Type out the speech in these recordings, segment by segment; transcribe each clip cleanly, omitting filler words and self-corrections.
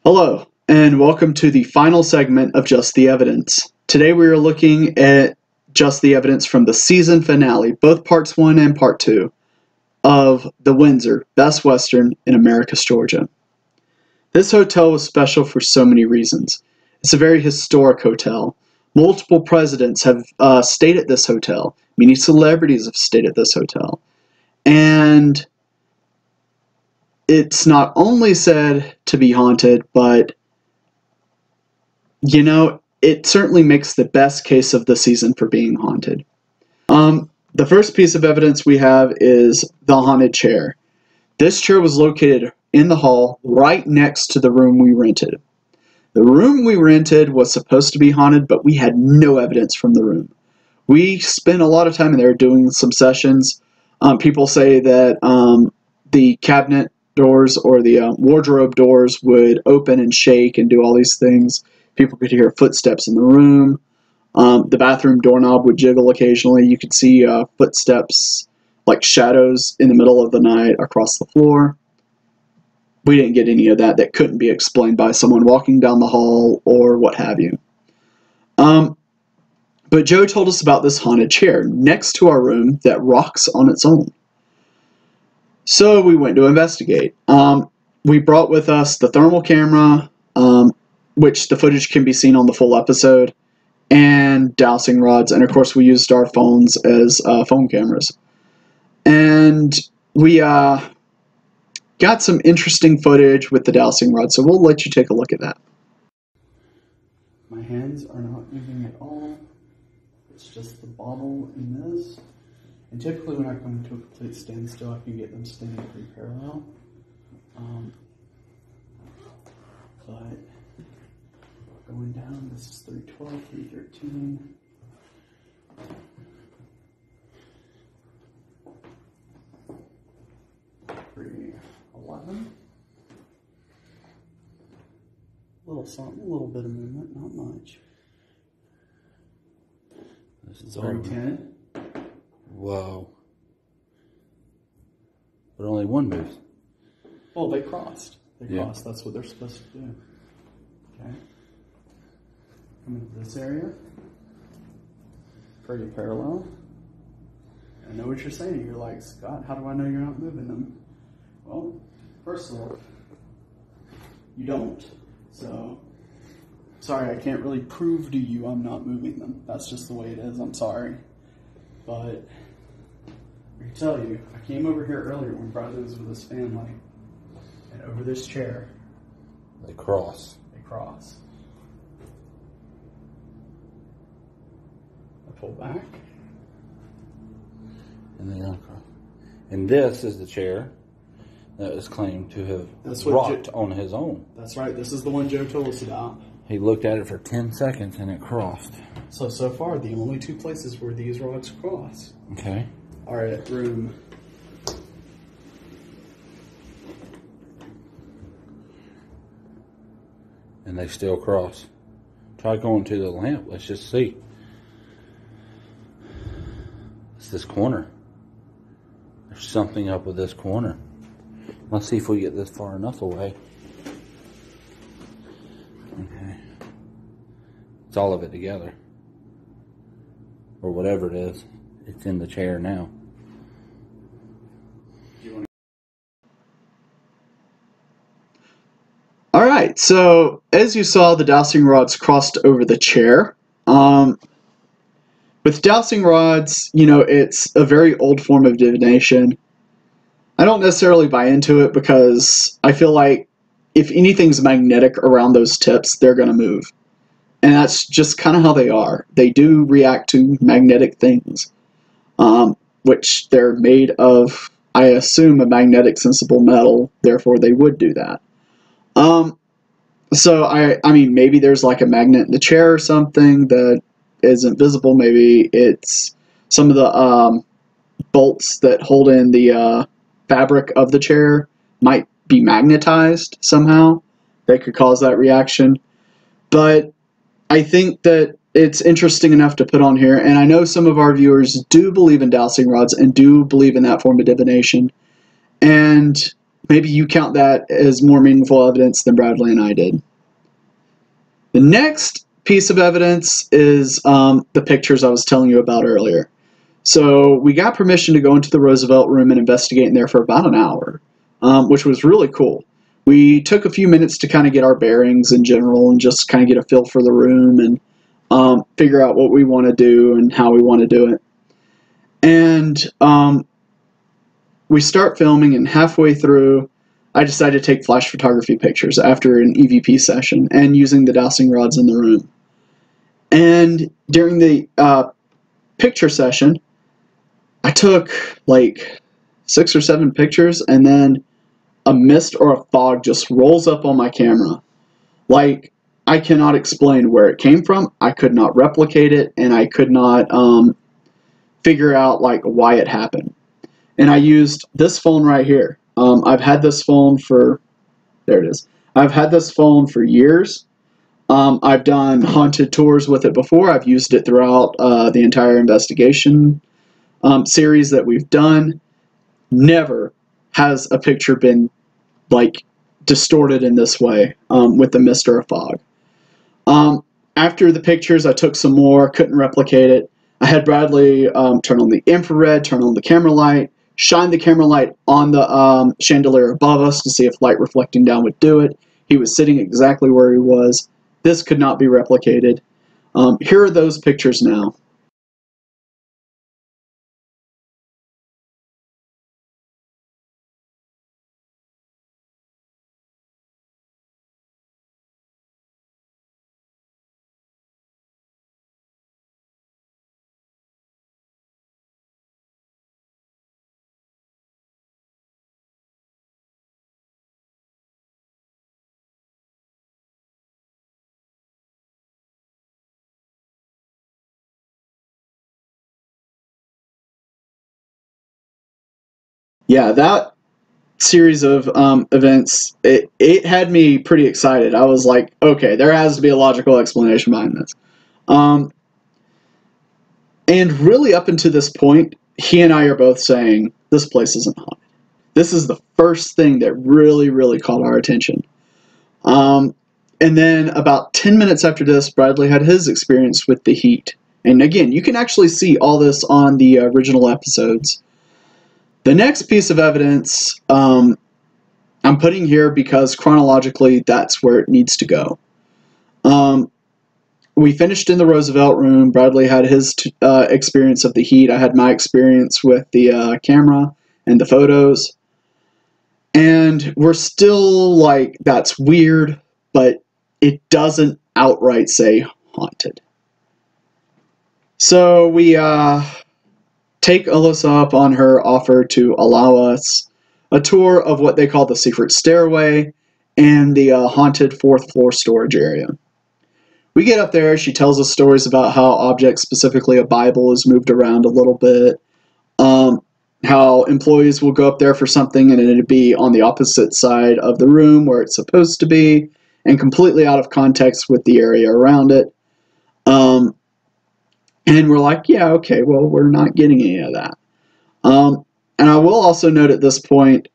Hello, and welcome to the final segment of Just the Evidence. Today we are looking at Just the Evidence from the season finale, both parts 1 and part 2, of the Windsor, Best Western in Americus, Georgia. This hotel was special for so many reasons. It's a very historic hotel. Multiple presidents have stayed at this hotel. Many celebrities have stayed at this hotel. And it's not only said to be haunted, but, it certainly makes the best case of the season for being haunted. The first piece of evidence we have is the haunted chair. This chair was located in the hall right next to the room we rented. The room we rented was supposed to be haunted, but we had no evidence from the room. We spent a lot of time in there doing some sessions. People say that the cabinet doors or the wardrobe doors would open and shake and do all these things. People could hear footsteps in the room. The bathroom doorknob would jiggle occasionally. You could see footsteps like shadows in the middle of the night across the floor. We didn't get any of that. That couldn't be explained by someone walking down the hall or what have you. But Joe told us about this haunted chair next to our room that rocks on its own. So we went to investigate. We brought with us the thermal camera, which the footage can be seen on the full episode, and dowsing rods, and of course we used our phones as phone cameras. And we got some interesting footage with the dowsing rod, so we'll let you take a look at that. My hands are not moving at all. It's just the bottle in this. And typically when I come to a complete standstill, I can get them standing pretty parallel. But going down, this is 312, 313. Little something, a little bit of movement, not much. This is 310. Whoa. But only one moves. Oh, they crossed. They Yeah. crossed. That's what they're supposed to do. Okay. Come into this area. Pretty parallel. I know what you're saying. You're like, Scott, how do I know you're not moving them? Well, first of all, you don't. So, sorry, I can't really prove to you I'm not moving them. That's just the way it is. I'm sorry. But I can tell you, I came over here earlier when Bradley was with his family, and over this chair, They cross. they cross. I pull back. And they uncross. And this is the chair that is claimed to have That's what rocked on his own. That's right. This is the one Joe told us about. He looked at it for 10 seconds and it crossed. So far, the only two places where these rods cross Okay. are at room. And they still cross. Try going to the lamp. Let's just see. It's this corner. There's something up with this corner. Let's see if we get this far enough away. Okay. It's all of it together. Or whatever it is. It's in the chair now. Alright, so as you saw, the dowsing rods crossed over the chair. With dowsing rods, it's a very old form of divination. I don't necessarily buy into it because I feel like if anything's magnetic around those tips, they're going to move. And that's just kind of how they are. They do react to magnetic things, which they're made of, I assume, a magnetic sensible metal, therefore they would do that. So I mean, maybe there's like a magnet in the chair or something that isn't visible. Maybe it's some of the bolts that hold in the fabric of the chair might be magnetized somehow. They could cause that reaction. But I think that it's interesting enough to put on here, and I know some of our viewers do believe in dowsing rods and do believe in that form of divination. And maybe you count that as more meaningful evidence than Bradley and I did. The next piece of evidence is the pictures I was telling you about earlier. So we got permission to go into the Roosevelt room and investigate in there for about an hour, which was really cool. We took a few minutes to kind of get our bearings in general and just kind of get a feel for the room and figure out what we want to do and how we want to do it. And we start filming, and halfway through, I decided to take flash photography pictures after an EVP session and using the dowsing rods in the room. And during the picture session, I took like 6 or 7 pictures, and then a mist or a fog just rolls up on my camera. Like, I cannot explain where it came from. I could not replicate it, and I could not figure out like why it happened. And I used this phone right here. I've had this phone for, there it is. I've had this phone for years. I've done haunted tours with it before. I've used it throughout the entire investigation series that we've done. Never has a picture been like distorted in this way with the mist or a fog. After the pictures, I took some more, couldn't replicate it. I had Bradley turn on the infrared, turn on the camera light, shine the camera light on the chandelier above us to see if light reflecting down would do it. He was sitting exactly where he was. This could not be replicated. Here are those pictures now. Yeah, that series of events, it had me pretty excited. I was like, okay, there has to be a logical explanation behind this. And really up until this point, he and I are both saying, this place isn't haunted. This is the first thing that really, really caught our attention. And then about 10 minutes after this, Bradley had his experience with the heat. And again, you can actually see all this on the original episodes. The next piece of evidence I'm putting here because chronologically that's where it needs to go. We finished in the Roosevelt room. Bradley had his experience of the heat. I had my experience with the camera and the photos. And we're still like, that's weird, but it doesn't outright say haunted. So we take Alyssa up on her offer to allow us a tour of what they call the secret stairway and the haunted 4th floor storage area. We get up there, she tells us stories about how objects, specifically a Bible, is moved around a little bit, how employees will go up there for something and it'd be on the opposite side of the room where it's supposed to be, and completely out of context with the area around it. And we're like, yeah, okay, well, we're not getting any of that. And I will also note at this point,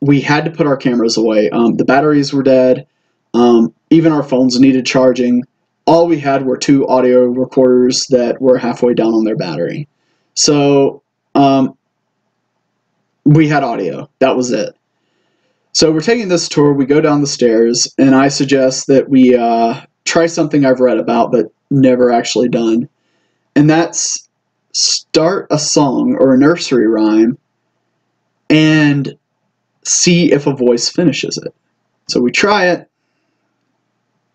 we had to put our cameras away. The batteries were dead. Even our phones needed charging. All we had were 2 audio recorders that were halfway down on their battery. So we had audio. That was it. So we're taking this tour. We go down the stairs, and I suggest that we try something I've read about but never actually done. And that's start a song or a nursery rhyme and see if a voice finishes it. So we try it,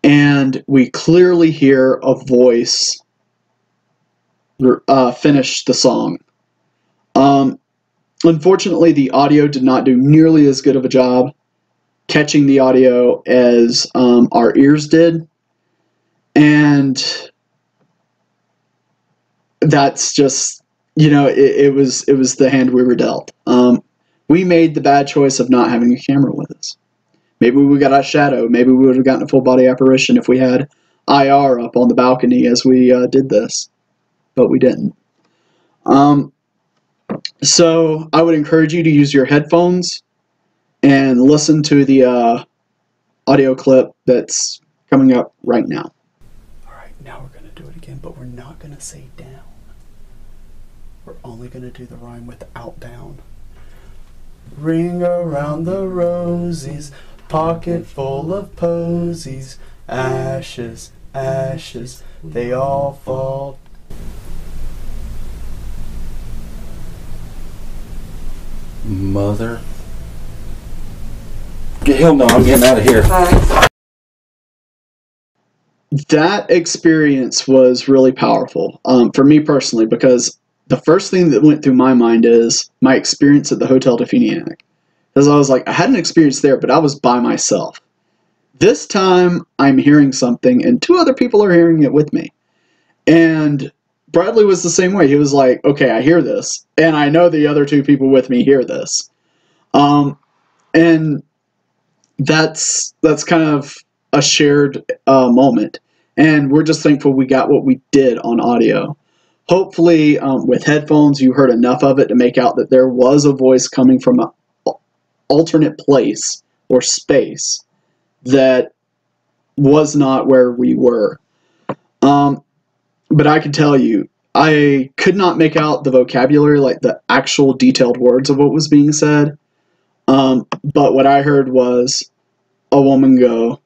and we clearly hear a voice finish the song. Unfortunately, the audio did not do nearly as good of a job catching the audio as our ears did. And that's just, you know, it was the hand we were dealt. We made the bad choice of not having a camera with us. Maybe we got a shadow. Maybe we would have gotten a full body apparition if we had IR up on the balcony as we did this, but we didn't. So I would encourage you to use your headphones and listen to the audio clip that's coming up right now. Alright, now we're going to do it again, but we're not going to say down. We're only going to do the rhyme without down. Ring around the rosies, pocket full of posies, ashes, ashes, they all fall. Mother. Hell no, I'm getting out of here. That experience was really powerful for me personally, because the first thing that went through my mind is my experience at the Hotel de Feniac. Because I was like, I had an experience there, but I was by myself. This time, I'm hearing something, and 2 other people are hearing it with me. And Bradley was the same way. He was like, okay, I hear this, and I know the other 2 people with me hear this. And that's kind of a shared moment. And we're just thankful we got what we did on audio. Hopefully, with headphones, you heard enough of it to make out that there was a voice coming from an alternate place or space that was not where we were. But I can tell you, I could not make out the vocabulary, like the actual detailed words of what was being said. But what I heard was a woman go,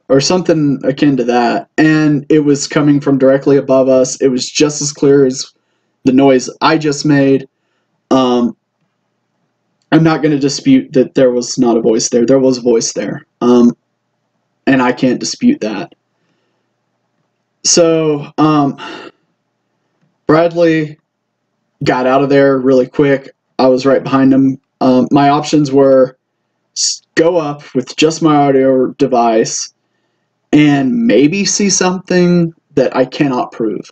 or something akin to that, and it was coming from directly above us. It was just as clear as the noise I just made. I'm not going to dispute that there was not a voice there. There was a voice there, and I can't dispute that. So Bradley got out of there really quick. I was right behind him. My options were go up with just my audio device and maybe see something that I cannot prove.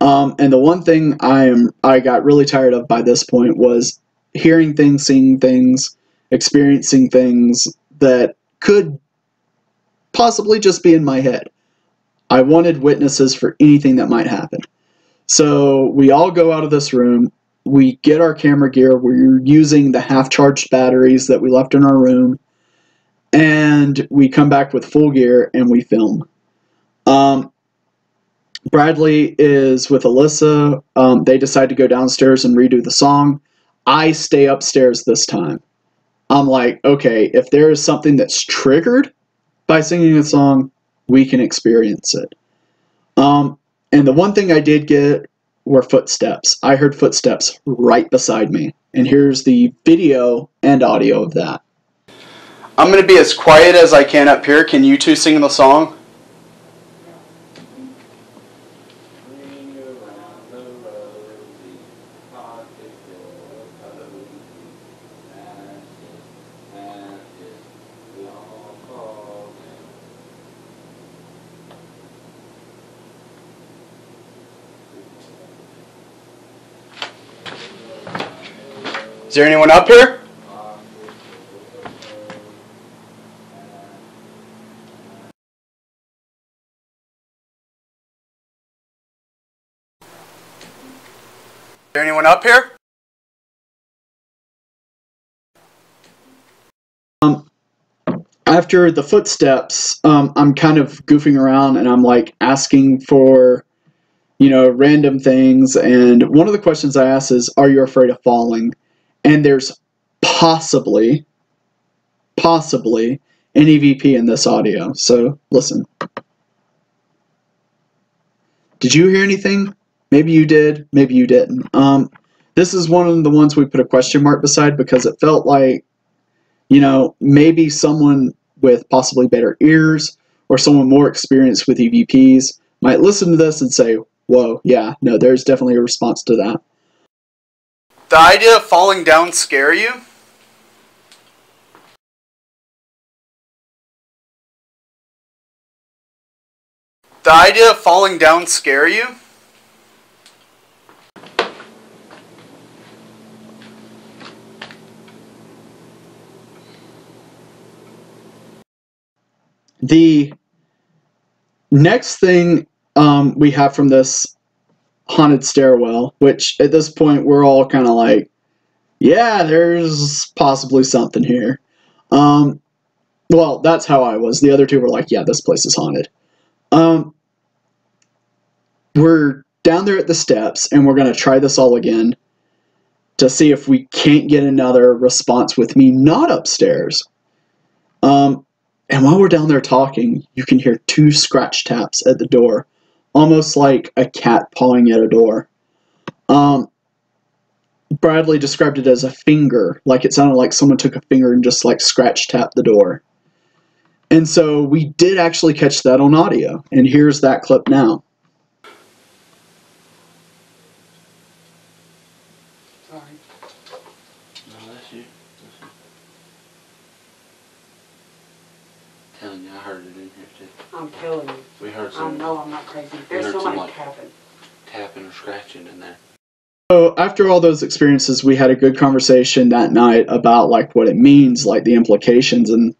And the one thing I got really tired of by this point was hearing things, seeing things, experiencing things that could possibly just be in my head. I wanted witnesses for anything that might happen. So we all go out of this room. We get our camera gear. We're using the half-charged batteries that we left in our room. And we come back with full gear and we film. Bradley is with Alyssa. They decide to go downstairs and redo the song. I stay upstairs this time. I'm like, okay, if there is something that's triggered by singing a song, we can experience it. And the one thing I did get were footsteps. I heard footsteps right beside me. And here's the video and audio of that. I'm going to be as quiet as I can up here. Can you 2 sing the song? Is there anyone up here? Is there anyone up here? After the footsteps, I'm kind of goofing around and I'm like asking for, random things. And one of the questions I ask is, are you afraid of falling? And there's possibly an EVP in this audio. So listen. Did you hear anything? Maybe you did, maybe you didn't. This is one of the ones we put a question mark beside because it felt like, maybe someone with possibly better ears or someone more experienced with EVPs might listen to this and say, whoa, yeah, no, there's definitely a response to that. The idea of falling down scare you? The idea of falling down scare you? The next thing we have from this haunted stairwell, which at this point we're all kind of like, yeah, there's possibly something here. Well, that's how I was. The other two were like, yeah, this place is haunted. We're down there at the steps, and we're going to try this all again to see if we can't get another response with me not upstairs. And while we're down there talking, you can hear 2 scratch taps at the door, almost like a cat pawing at a door. Bradley described it as a finger, like it sounded like someone took a finger and just like scratch tapped the door. And so we did actually catch that on audio, and here's that clip now. Sorry. No, that's you. Telling you, I heard it in here too. I'm telling you. We heard I some. know I'm not crazy. There's heard somebody some, like, tapping or scratching in there. So after all those experiences, we had a good conversation that night about like what it means, like the implications, and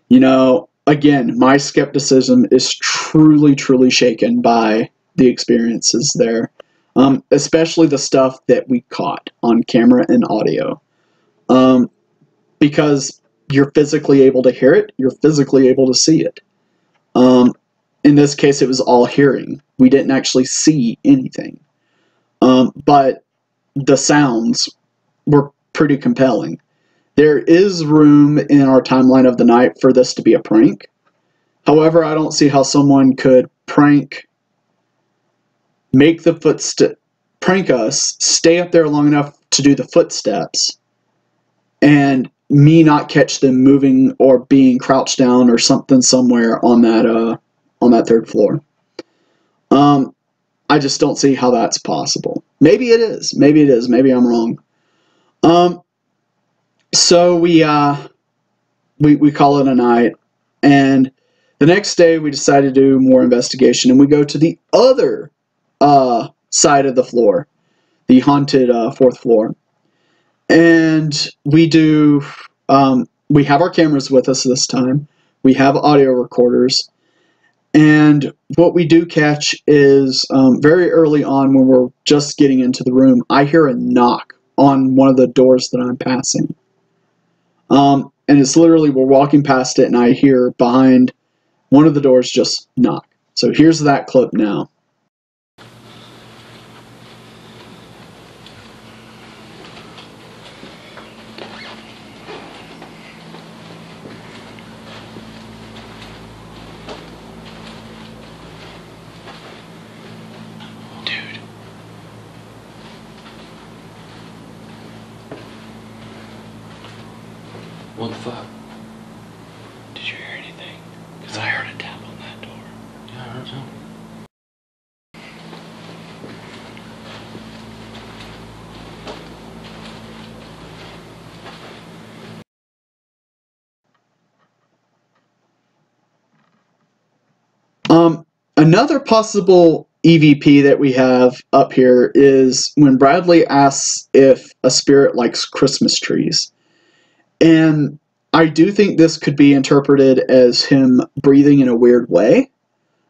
you know, again, my skepticism is truly, truly shaken by the experiences there, especially the stuff that we caught on camera and audio, because you're physically able to hear it, you're physically able to see it. In this case, it was all hearing. We didn't actually see anything, but the sounds were pretty compelling. There is room in our timeline of the night for this to be a prank. However, I don't see how someone could prank us, stay up there long enough to do the footsteps, and me not catch them moving or being crouched down or something somewhere on that 3rd floor. I just don't see how that's possible. Maybe it is. Maybe it is. Maybe I'm wrong. So we call it a night, and the next day we decide to do more investigation, and we go to the other side of the floor, the haunted 4th floor, and we do. We have our cameras with us this time. We have audio recorders. And what we do catch is very early on when we're just getting into the room, I hear a knock on one of the doors that I'm passing. And it's literally, we're walking past it and I hear behind one of the doors just knock. So here's that clip now. What the fuck? Did you hear anything? Because I heard a tap on that door. Yeah, I heard something. Another possible EVP that we have up here is when Bradley asks if a spirit likes Christmas trees. And I do think this could be interpreted as him breathing in a weird way,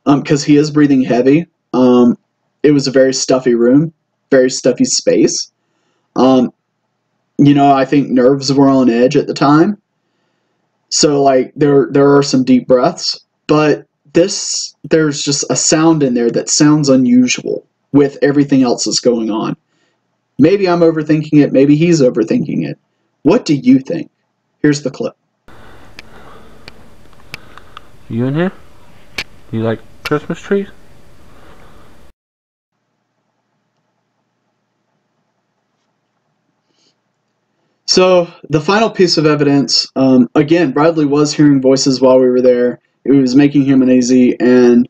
because he is breathing heavy. It was a very stuffy room, very stuffy space. You know, I think nerves were on edge at the time. So, like, there are some deep breaths, but there's just a sound in there that sounds unusual with everything else that's going on. Maybe I'm overthinking it, maybe he's overthinking it. What do you think? Here's the clip. You in here? You like Christmas trees? So, the final piece of evidence, again, Bradley was hearing voices while we were there. It was making him uneasy, and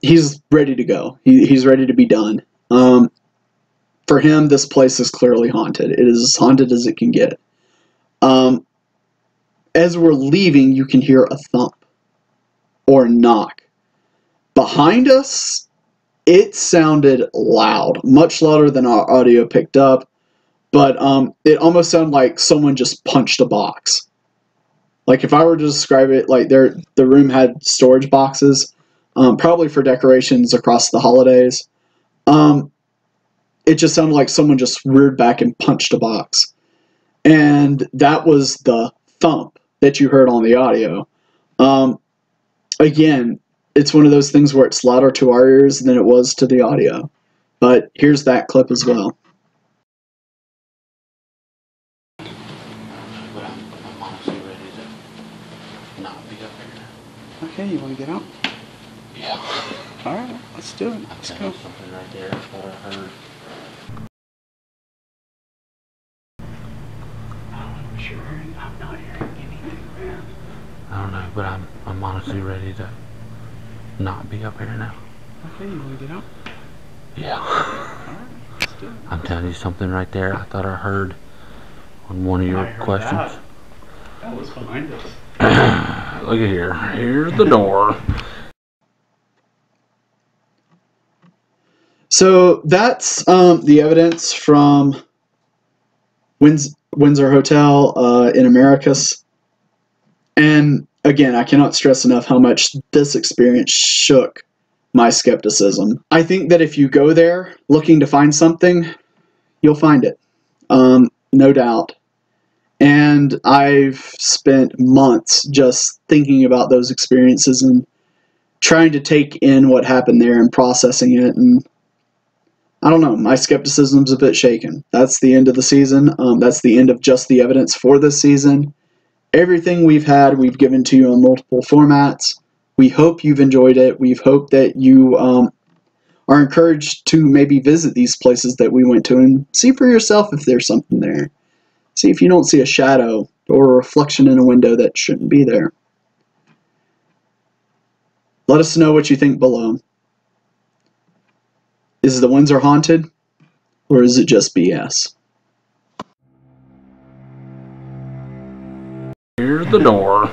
he's ready to go. He's ready to be done. For him, this place is clearly haunted. It is as haunted as it can get. As we're leaving, you can hear a thump or a knock. Behind us, it sounded loud, much louder than our audio picked up, but it almost sounded like someone just punched a box. Like if I were to describe it, like the room had storage boxes, probably for decorations across the holidays. It just sounded like someone just reared back and punched a box. And that was the thump that you heard on the audio. Again, it's one of those things where it's louder to our ears than it was to the audio. But here's that clip as well. But I'm honestly ready to not be up here now. Okay, you want to get out? Yeah. All right, let's do it. I Let's think go. there's something right there. I thought I heard. I don't know what you're hearing. I'm not hearing anything, man. I don't know, but I'm honestly ready to not be up here now. Okay, you want to get out? Yeah. All right, let's do it. I'm telling you something right there. I thought I heard on one of your I heard questions. That was behind us. Look at here. Here's the door. So that's the evidence from Windsor Hotel in Americus. And again, I cannot stress enough how much this experience shook my skepticism. I think that if you go there looking to find something, you'll find it. No doubt. And I've spent months just thinking about those experiences and trying to take in what happened there and processing it. And I don't know, my skepticism's a bit shaken. That's the end of the season. That's the end of just the evidence for this season. Everything we've had, we've given to you on multiple formats. We hope you've enjoyed it. We've hoped that you are encouraged to maybe visit these places that we went to and see for yourself if there's something there. See if you don't see a shadow or a reflection in a window that shouldn't be there. Let us know what you think below. Is the Windsor haunted, or is it just BS? Here's the door.